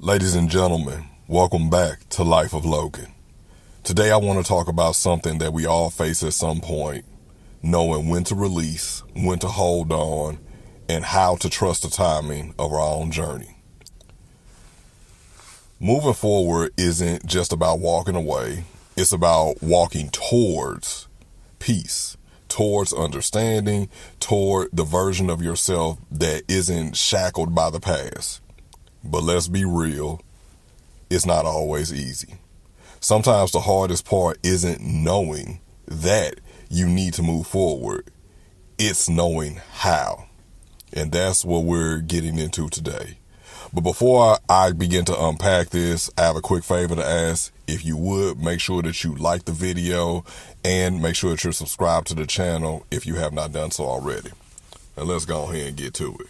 Ladies and gentlemen, welcome back to Life of Logan. Today I want to talk about something that we all face at some point, knowing when to release, when to hold on, and how to trust the timing of our own journey. Moving forward isn't just about walking away, it's about walking towards peace, towards understanding, toward the version of yourself that isn't shackled by the past. But let's be real, it's not always easy. Sometimes the hardest part isn't knowing that you need to move forward. It's knowing how. And that's what we're getting into today. But before I begin to unpack this, I have a quick favor to ask. If you would, make sure that you like the video and make sure that you're subscribed to the channel if you have not done so already. And let's go ahead and get to it.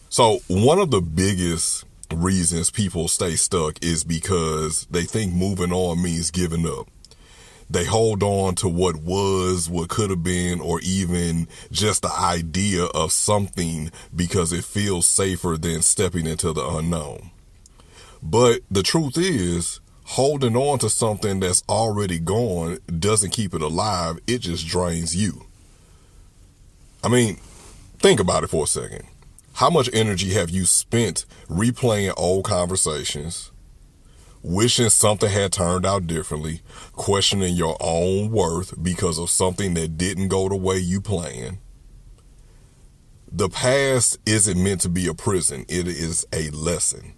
So one of the biggest reasons people stay stuck is because they think moving on means giving up. They hold on to what was, what could have been, or even just the idea of something because it feels safer than stepping into the unknown. But the truth is, holding on to something that's already gone doesn't keep it alive. It just drains you. I mean, think about it for a second. How much energy have you spent replaying old conversations, wishing something had turned out differently, questioning your own worth because of something that didn't go the way you planned? The past isn't meant to be a prison. It is a lesson.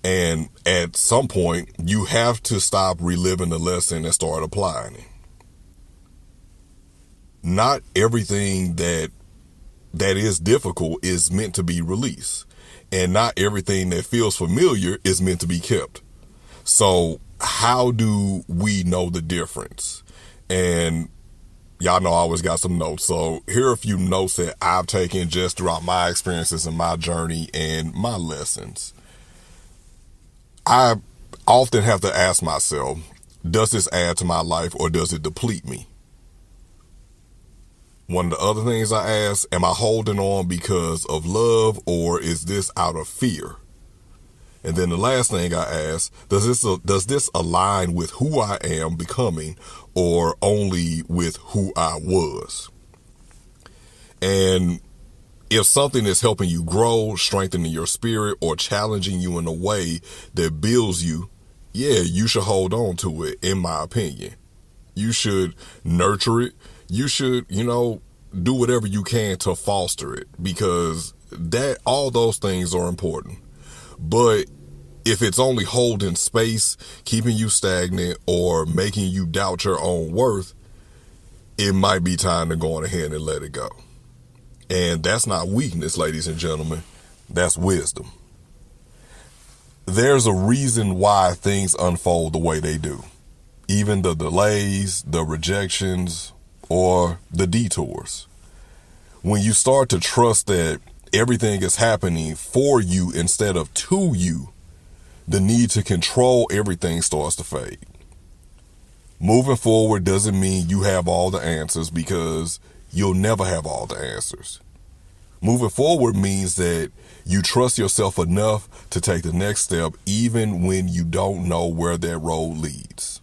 And at some point, you have to stop reliving the lesson and start applying it. Not everything that is difficult is meant to be released. And not everything that feels familiar is meant to be kept. So how do we know the difference? And y'all know I always got some notes. So here are a few notes that I've taken just throughout my experiences and my journey and my lessons. I often have to ask myself, does this add to my life or does it deplete me? One of the other things I ask, am I holding on because of love or is this out of fear? And then the last thing I ask, does this align with who I am becoming or only with who I was? And if something is helping you grow, strengthening your spirit, or challenging you in a way that builds you, yeah, you should hold on to it, in my opinion. You should nurture it. You should, do whatever you can to foster it, because all those things are important. But if it's only holding space, keeping you stagnant, or making you doubt your own worth, it might be time to go on ahead and let it go. And that's not weakness, ladies and gentlemen. That's wisdom. There's a reason why things unfold the way they do. Even the delays, the rejections, or the detours. When you start to trust that everything is happening for you instead of to you, the need to control everything starts to fade. Moving forward doesn't mean you have all the answers, because you'll never have all the answers. Moving forward means that you trust yourself enough to take the next step, even when you don't know where that road leads.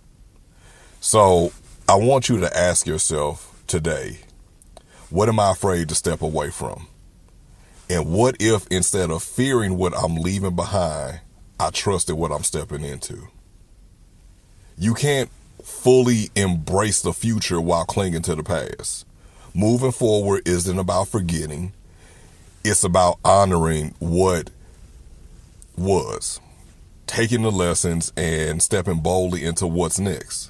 So I want you to ask yourself today, what am I afraid to step away from? And what if, instead of fearing what I'm leaving behind, I trusted what I'm stepping into? You can't fully embrace the future while clinging to the past. Moving forward isn't about forgetting. It's about honoring what was, taking the lessons and stepping boldly into what's next.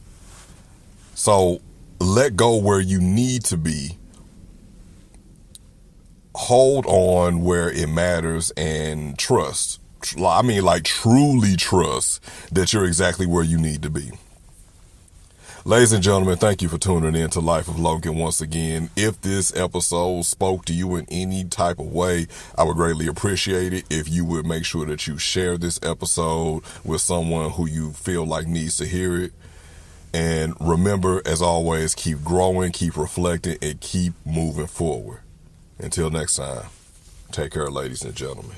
So let go where you need to be. Hold on where it matters and trust. Truly trust that you're exactly where you need to be. Ladies and gentlemen, thank you for tuning in to Life of Logan once again. If this episode spoke to you in any type of way, I would greatly appreciate it if you would make sure that you share this episode with someone who you feel like needs to hear it. And remember, as always, keep growing, keep reflecting, and keep moving forward. Until next time, take care, ladies and gentlemen.